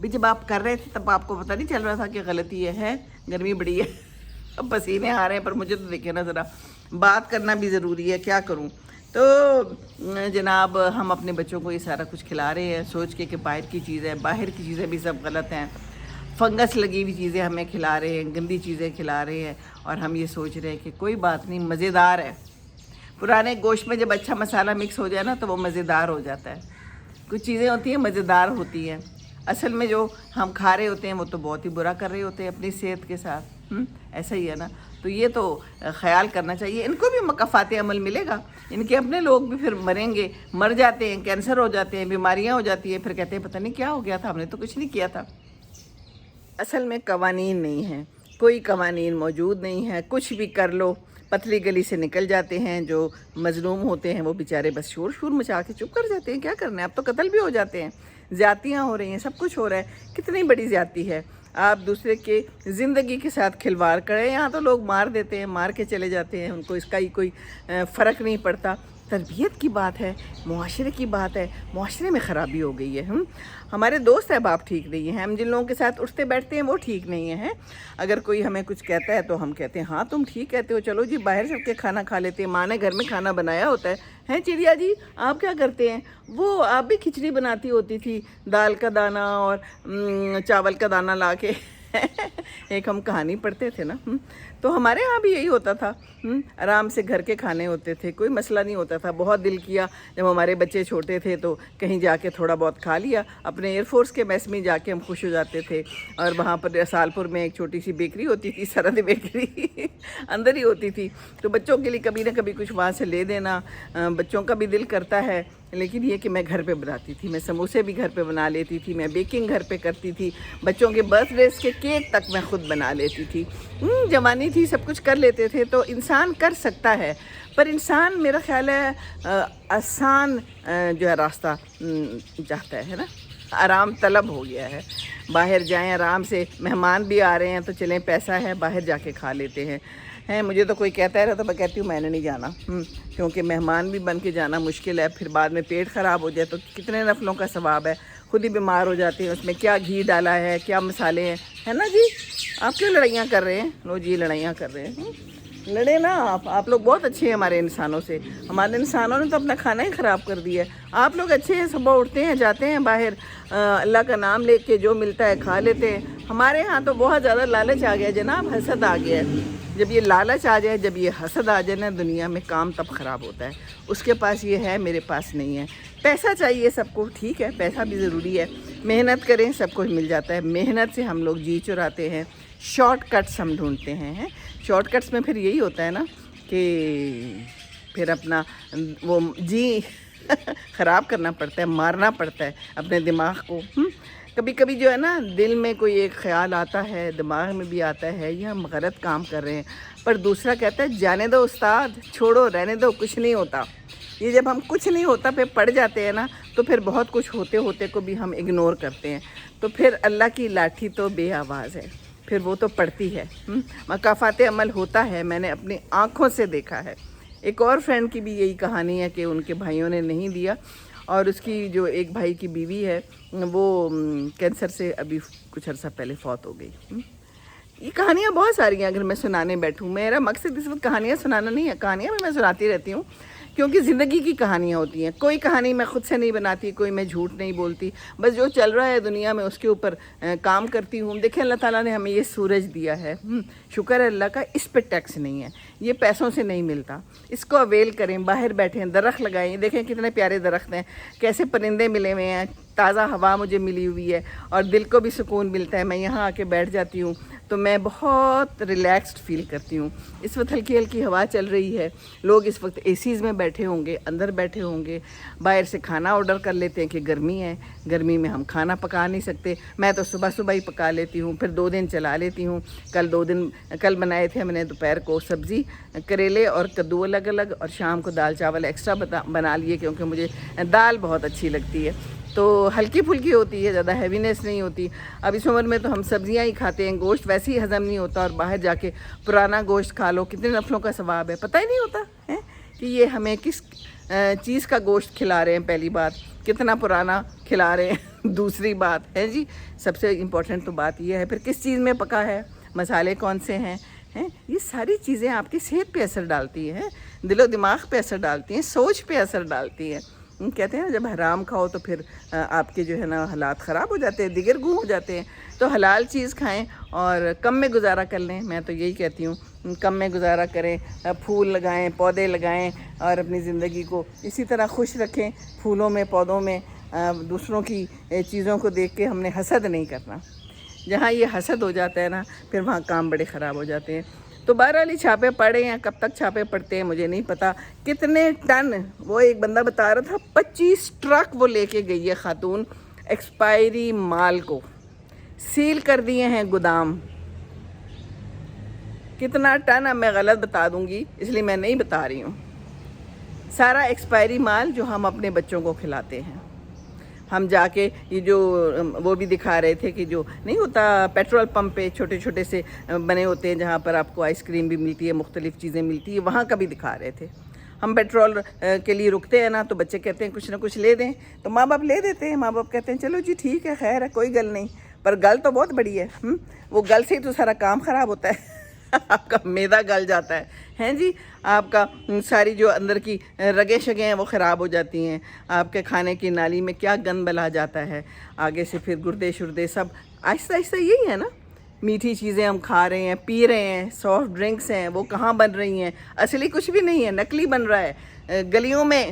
بھی جب آپ کر رہے تھے تب آپ کو پتہ نہیں چل رہا تھا کہ غلطی یہ ہے, گرمی بڑی ہے, اب پسینے آ رہے ہیں, پر مجھے تو دیکھیں نا ذرا, بات کرنا بھی ضروری ہے, کیا کروں. تو جناب ہم اپنے بچوں کو یہ سارا کچھ کھلا رہے ہیں سوچ کے کہ باہر کی چیزیں بھی سب غلط ہیں, فنگس لگی ہوئی چیزیں ہمیں کھلا رہے ہیں, گندی چیزیں کھلا رہے ہیں, اور ہم یہ سوچ رہے ہیں کہ کوئی بات نہیں, مزیدار ہے. پرانے گوشت میں جب اچھا مسالہ مکس ہو جائے نا تو وہ مزیدار ہو جاتا ہے. کچھ چیزیں ہوتی ہیں مزیدار ہوتی ہیں, اصل میں جو ہم کھا رہے ہوتے ہیں وہ تو بہت ہی برا کر رہے ہوتے ہیں اپنی صحت کے ساتھ. ایسا ہی ہے نا, تو یہ تو خیال کرنا چاہیے. ان کو بھی مکافات عمل ملے گا, ان کے اپنے لوگ بھی پھر مریں گے, مر جاتے ہیں, کینسر ہو جاتے ہیں, بیماریاں ہو جاتی ہیں, پھر کہتے ہیں پتہ نہیں کیا ہو گیا تھا, ہم نے تو کچھ نہیں کیا تھا. اصل میں قوانین نہیں ہیں, کوئی قوانین موجود نہیں ہے, کچھ بھی کر لو, پتلی گلی سے نکل جاتے ہیں. جو مظلوم ہوتے ہیں وہ بیچارے بس شور مچا کے چپ کر جاتے ہیں. کیا کرنا ہے, اب تو قتل بھی ہو جاتے ہیں, زیادتیاں ہو رہی ہیں, سب کچھ ہو رہا ہے. کتنی بڑی زیادتی ہے, آپ دوسرے کے زندگی کے ساتھ کھلواڑ کریں. یہاں تو لوگ مار دیتے ہیں, مار کے چلے جاتے ہیں, ان کو اس کا ہی کوئی فرق نہیں پڑتا. تربیت کی بات ہے, معاشرے کی بات ہے, معاشرے میں خرابی ہو گئی ہے. ہمارے دوست احباب ٹھیک نہیں ہیں, ہم جن لوگوں کے ساتھ اٹھتے بیٹھتے ہیں وہ ٹھیک نہیں ہیں. اگر کوئی ہمیں کچھ کہتا ہے تو ہم کہتے ہیں ہاں تم ٹھیک کہتے ہو, چلو جی باہر سب کے کھانا کھا لیتے ہیں, ماں نے گھر میں کھانا بنایا ہوتا ہے. چڑیا جی آپ کیا کرتے ہیں, وہ آپ بھی کھچڑی بناتی ہوتی تھی, دال کا دانہ اور چاول کا دانہ لا کے ایک ہم کہانی پڑھتے تھے نا, تو ہمارے ہاں بھی یہی ہوتا تھا. آرام سے گھر کے کھانے ہوتے تھے, کوئی مسئلہ نہیں ہوتا تھا. بہت دل کیا جب ہمارے بچے چھوٹے تھے تو کہیں جا کے تھوڑا بہت کھا لیا. اپنے ایئر فورس کے میس میں جا کے ہم خوش ہو جاتے تھے, اور وہاں پر سالپور میں ایک چھوٹی سی بیکری ہوتی تھی, سرحد بیکری اندر ہی ہوتی تھی, تو بچوں کے لیے کبھی نہ کبھی کچھ وہاں سے لے دینا. بچوں کا بھی دل کرتا ہے, لیکن یہ کہ میں گھر پہ بناتی تھی, میں سموسے بھی گھر پہ بنا لیتی تھی, میں بیکنگ گھر پہ کرتی تھی, بچوں کے برتھ ڈیز کے کیک تک میں خود بنا لیتی تھی. جوانی تھی, سب کچھ کر لیتے تھے, تو انسان کر سکتا ہے. پر انسان میرا خیال ہے آسان جو ہے راستہ چاہتا ہے نا, آرام طلب ہو گیا ہے. باہر جائیں آرام سے, مہمان بھی آ رہے ہیں تو چلیں پیسہ ہے باہر جا کے کھا لیتے ہیں. مجھے تو کوئی کہتا ہے تو میں کہتی ہوں میں نے نہیں جانا, کیونکہ مہمان بھی بن کے جانا مشکل ہے. پھر بعد میں پیٹ خراب ہو جائے تو کتنے نفلوں کا ثواب ہے, خود ہی بیمار ہو جاتے ہیں. اس میں کیا گھی ڈالا ہے, کیا مسالے ہیں, ہے نا جی. آپ کیوں لڑائیاں کر رہے ہیں, لو جی لڑائیاں کر رہے ہیں, لڑے نا آپ لوگ بہت اچھے ہیں ہمارے انسانوں سے. ہمارے انسانوں نے تو اپنا کھانا ہی خراب کر دیا ہے. آپ لوگ اچھے ہیں, صبح اٹھتے ہیں جاتے ہیں باہر, اللہ کا نام لے کے جو ملتا ہے کھا لیتے ہیں. ہمارے ہاں تو بہت زیادہ لالچ آ گیا جناب, حسد آ گیا ہے. جب یہ لالچ آ جائے, جب یہ حسد آ جائے نا دنیا میں, کام تب خراب ہوتا ہے. اس کے پاس یہ ہے, میرے پاس نہیں ہے. پیسہ چاہیے سب کو, ٹھیک ہے پیسہ بھی ضروری ہے, محنت کریں سب کچھ مل جاتا ہے. محنت سے ہم لوگ جی چراتے ہیں, شارٹ کٹس ہم ڈھونڈتے ہیں. شارٹ کٹس میں پھر یہی ہوتا ہے نا کہ پھر اپنا وہ جی خراب کرنا پڑتا ہے, مارنا پڑتا ہے اپنے دماغ کو. کبھی کبھی جو ہے نا دل میں کوئی ایک خیال آتا ہے, دماغ میں بھی آتا ہے, یہ ہم غلط کام کر رہے ہیں, پر دوسرا کہتا ہے جانے دو استاد, چھوڑو رہنے دو, کچھ نہیں ہوتا. یہ جب ہم کچھ نہیں ہوتا پہ پڑ جاتے ہیں نا, تو پھر بہت کچھ ہوتے ہوتے کو بھی ہم اگنور کرتے ہیں. تو پھر اللہ کی لاٹھی تو بے آواز ہے, پھر وہ تو پڑتی ہے. مکافات عمل ہوتا ہے, میں نے اپنی آنکھوں سے دیکھا ہے. ایک اور فرینڈ کی بھی یہی کہانی ہے کہ ان کے بھائیوں نے نہیں دیا, اور اس کی جو ایک بھائی کی بیوی ہے وہ کینسر سے ابھی کچھ عرصہ پہلے فوت ہو گئی. یہ کہانیاں بہت ساری ہیں, اگر میں سنانے بیٹھوں. میرا مقصد اس وقت کہانیاں سنانا نہیں ہے, کہانیاں بھی میں سناتی رہتی ہوں, کیونکہ زندگی کی کہانیاں ہوتی ہیں. کوئی کہانی میں خود سے نہیں بناتی, کوئی میں جھوٹ نہیں بولتی, بس جو چل رہا ہے دنیا میں اس کے اوپر کام کرتی ہوں. دیکھیں اللہ تعالیٰ نے ہمیں یہ سورج دیا ہے, شکر ہے اللہ کا, اس پہ ٹیکس نہیں ہے, یہ پیسوں سے نہیں ملتا. اس کو اویل کریں, باہر بیٹھیں, درخت لگائیں. دیکھیں کتنے پیارے درخت ہیں, کیسے پرندے ملے ہوئے ہیں, تازہ ہوا مجھے ملی ہوئی ہے, اور دل کو بھی سکون ملتا ہے. میں یہاں آ کے بیٹھ جاتی ہوں تو میں بہت ریلیکسڈ فیل کرتی ہوں. اس وقت ہلکی ہلکی ہوا چل رہی ہے, لوگ اس وقت اے سیز میں بیٹھے ہوں گے, اندر بیٹھے ہوں گے, باہر سے کھانا آرڈر کر لیتے ہیں کہ گرمی ہے, گرمی میں ہم کھانا پکا نہیں سکتے. میں تو صبح صبح ہی پکا لیتی ہوں, پھر 2 دن چلا لیتی ہوں. کل بنائے تھے ہم نے دوپہر کو سبزی, کریلے اور کدو الگ الگ, اور شام کو دال چاول ایکسٹرا بنا لیے, کیونکہ مجھے دال بہت اچھی لگتی ہے. تو ہلکی پھلکی ہوتی ہے, زیادہ ہیوینس نہیں ہوتی. اب اس عمر میں تو ہم سبزیاں ہی کھاتے ہیں, گوشت ویسے ہی ہضم نہیں ہوتا, اور باہر جا کے پرانا گوشت کھا لو, کتنے نفلوں کا ثواب ہے, پتہ ہی نہیں ہوتا ہے. کہ یہ ہمیں کس چیز کا گوشت کھلا رہے ہیں، پہلی بات کتنا پرانا کھلا رہے ہیں، دوسری بات ہے جی سب سے امپورٹنٹ تو بات یہ ہے پھر کس چیز میں پکا ہے، مسالے کون سے ہیں، یہ ساری چیزیں آپ کی صحت پہ اثر ڈالتی ہیں، دل و دماغ پہ اثر ڈالتی ہیں، سوچ پہ اثر ڈالتی ہیں۔ کہتے ہیں نا جب حرام کھاؤ تو پھر آپ کے جو ہے نا حالات خراب ہو جاتے ہیں، دیگر گوں ہو جاتے ہیں، تو حلال چیز کھائیں اور کم میں گزارا کر لیں۔ میں تو یہی کہتی ہوں کم میں گزارا کریں، پھول لگائیں، پودے لگائیں اور اپنی زندگی کو اسی طرح خوش رکھیں، پھولوں میں، پودوں میں۔ دوسروں کی چیزوں کو دیکھ کے ہم نے حسد نہیں کرنا، جہاں یہ حسد ہو جاتا ہے نا پھر وہاں کام بڑے خراب ہو جاتے ہیں۔ تو بہرحال چھاپے پڑے ہیں، کب تک چھاپے پڑتے ہیں مجھے نہیں پتا، کتنے ٹن، وہ ایک بندہ بتا رہا تھا 25 ٹرک وہ لے کے گئی ہے خاتون ایکسپائری مال کو، سیل کر دیے ہیں گودام۔ کتنا ٹن اب میں غلط بتا دوں گی اس لیے میں نہیں بتا رہی ہوں، سارا ایکسپائری مال جو ہم اپنے بچوں کو کھلاتے ہیں۔ ہم جا کے یہ جو وہ بھی دکھا رہے تھے کہ جو نہیں ہوتا پیٹرول پمپ پہ چھوٹے چھوٹے سے بنے ہوتے ہیں جہاں پر آپ کو آئس کریم بھی ملتی ہے، مختلف چیزیں ملتی ہیں، وہاں کا بھی دکھا رہے تھے۔ ہم پیٹرول کے لیے رکتے ہیں نا تو بچے کہتے ہیں کچھ نہ کچھ لے دیں، تو ماں باپ لے دیتے ہیں، ماں باپ کہتے ہیں چلو جی ٹھیک ہے، خیر ہے، کوئی گل نہیں، پر گل تو بہت بڑی ہے۔ وہ گل سے ہی تو سارا کام خراب ہوتا ہے آپ کا معدہ گل جاتا ہے جی، آپ کا ساری جو اندر کی رگیں شگیں ہیں وہ خراب ہو جاتی ہیں، آپ کے کھانے کی نالی میں کیا گند بلا جاتا ہے، آگے سے پھر گردے شردے سب آہستہ آہستہ یہی ہے نا۔ میٹھی چیزیں ہم کھا رہے ہیں، پی رہے ہیں، سافٹ ڈرنکس ہیں، وہ کہاں بن رہی ہیں، اصلی کچھ بھی نہیں ہے، نقلی بن رہا ہے، گلیوں میں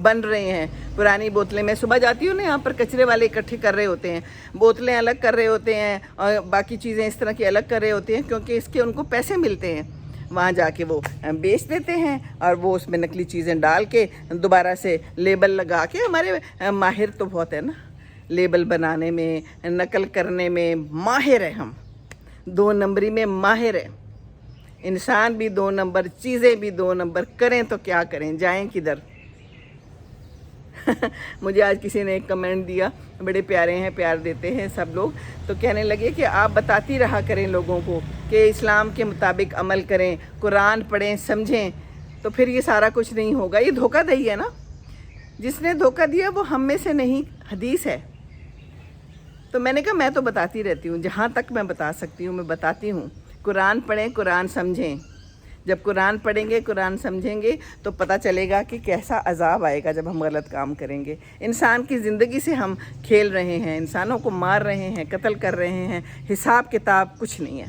بن رہے ہیں، پرانی بوتلیں۔ میں صبح جاتی ہوں نا یہاں پر کچرے والے اکٹھے کر رہے ہوتے ہیں، بوتلیں الگ کر رہے ہوتے ہیں اور باقی چیزیں اس طرح کی الگ کر رہے ہوتے ہیں، کیونکہ اس کے ان کو پیسے ملتے ہیں، وہاں جا کے وہ بیچ دیتے ہیں اور وہ اس میں نقلی چیزیں ڈال کے دوبارہ سے لیبل لگا کے۔ ہمارے ماہر تو بہت ہے نا لیبل بنانے میں، نقل کرنے میں ماہر ہے، ہم 2 نمبری میں ماہر ہے، انسان بھی 2 نمبر، چیزیں بھی 2 نمبر، کریں تو کیا کریں، جائیں کدھر۔ مجھے آج کسی نے ایک کمنٹ دیا، بڑے پیارے ہیں، پیار دیتے ہیں سب لوگ، تو کہنے لگے کہ آپ بتاتی رہا کریں لوگوں کو کہ اسلام کے مطابق عمل کریں، قرآن پڑھیں، سمجھیں، تو پھر یہ سارا کچھ نہیں ہوگا۔ یہ دھوکہ دہی ہے نا، جس نے دھوکہ دیا وہ ہم میں سے نہیں، حدیث ہے۔ تو میں نے کہا میں تو بتاتی رہتی ہوں، جہاں تک میں بتا سکتی ہوں میں بتاتی ہوں۔ قرآن پڑھیں، قرآن سمجھیں، جب قرآن پڑھیں گے، قرآن سمجھیں گے تو پتہ چلے گا کہ کیسا عذاب آئے گا جب ہم غلط کام کریں گے۔ انسان کی زندگی سے ہم کھیل رہے ہیں، انسانوں کو مار رہے ہیں، قتل کر رہے ہیں، حساب کتاب کچھ نہیں ہے۔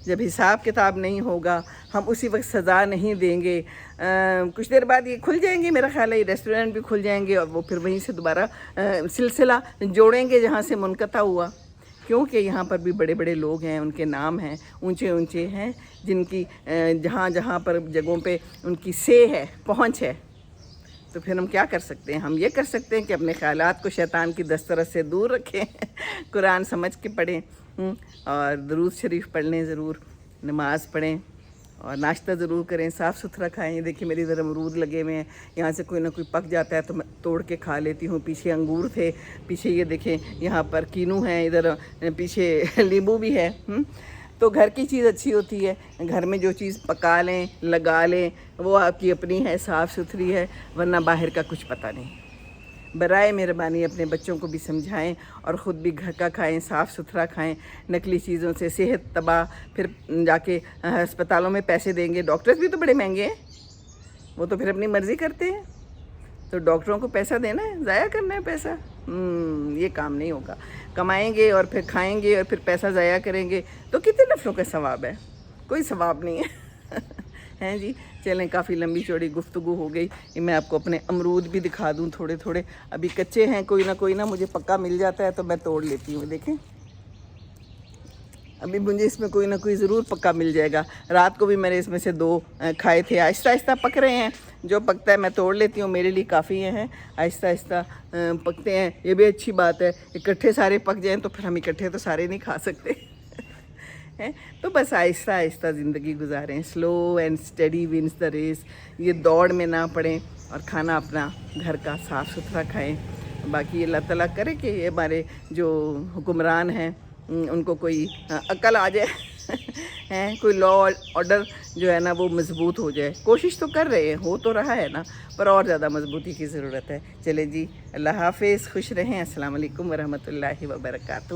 جب حساب کتاب نہیں ہوگا ہم اسی وقت سزا نہیں دیں گے، کچھ دیر بعد یہ کھل جائیں گے، میرا خیال ہے یہ ریسٹورنٹ بھی کھل جائیں گے اور وہ پھر وہیں سے دوبارہ سلسلہ جوڑیں گے جہاں سے منقطع ہوا، کیونکہ یہاں پر بھی بڑے بڑے لوگ ہیں، ان کے نام ہیں، اونچے اونچے ہیں، جن کی جہاں جہاں پر جگہوں پہ ان کی سے ہے، پہنچ ہے۔ تو پھر ہم کیا کر سکتے ہیں؟ ہم یہ کر سکتے ہیں کہ اپنے خیالات کو شیطان کی دسترس سے دور رکھیں، قرآن سمجھ کے پڑھیں اور درود شریف پڑھ لیں، ضرور نماز پڑھیں اور ناشتہ ضرور کریں، صاف ستھرا کھائیں۔ دیکھیں میری ادھر امرود لگے ہوئے ہیں، یہاں سے کوئی نہ کوئی پک جاتا ہے تو میں توڑ کے کھا لیتی ہوں۔ پیچھے انگور تھے، پیچھے یہ دیکھیں یہاں پر کینو ہیں، ادھر پیچھے لیمبو بھی ہے۔ تو گھر کی چیز اچھی ہوتی ہے، گھر میں جو چیز پکا لیں، لگا لیں، وہ آپ کی اپنی ہے، صاف ستھری ہے، ورنہ باہر کا کچھ پتہ نہیں۔ برائے مہربانی اپنے بچوں کو بھی سمجھائیں اور خود بھی گھر کا کھائیں، صاف ستھرا کھائیں۔ نقلی چیزوں سے صحت تباہ، پھر جا کے ہسپتالوں میں پیسے دیں گے، ڈاکٹرز بھی تو بڑے مہنگے ہیں، وہ تو پھر اپنی مرضی کرتے ہیں، تو ڈاکٹروں کو پیسہ دینا ہے، ضائع کرنا ہے پیسہ، یہ کام نہیں ہوگا۔ کمائیں گے اور پھر کھائیں گے اور پھر پیسہ ضائع کریں گے تو کتنے نفلوں کا ثواب ہے؟ کوئی ثواب نہیں ہے۔ ہیں جی، چلیں کافی لمبی چوڑی گفتگو ہو گئی، میں آپ کو اپنے امرود بھی دکھا دوں، تھوڑے تھوڑے ابھی کچے ہیں، کوئی نہ مجھے پکا مل جاتا ہے تو میں توڑ لیتی ہوں۔ دیکھیں ابھی مجھے اس میں کوئی نہ کوئی ضرور پکا مل جائے گا، رات کو بھی میں نے اس میں سے 2 کھائے تھے، آہستہ آہستہ پک رہے ہیں، جو پکتا ہے میں توڑ لیتی ہوں، میرے لیے کافی ہیں، آہستہ آہستہ پکتے ہیں، یہ بھی اچھی بات ہے، اکٹھے سارے پک جائیں تو پھر ہم اکٹھے تو سارے نہیں کھا سکتے۔ تو بس آہستہ آہستہ زندگی گزاریں، slow and steady wins the race, یہ دوڑ میں نہ پڑیں اور کھانا اپنا گھر کا صاف ستھرا کھائیں۔ باقی اللہ تعالیٰ کرے کہ یہ ہمارے جو حکمران ہیں ان کو کوئی عقل آ جائے ہیں, کوئی لا آرڈر جو ہے نا وہ مضبوط ہو جائے. کوشش تو کر رہے ہیں, ہو تو رہا ہے نا, پر اور زیادہ مضبوطی کی ضرورت ہے. چلے جی, اللہ حافظ, خوش رہیں. السلام علیکم ورحمۃ اللہ وبرکاتہ.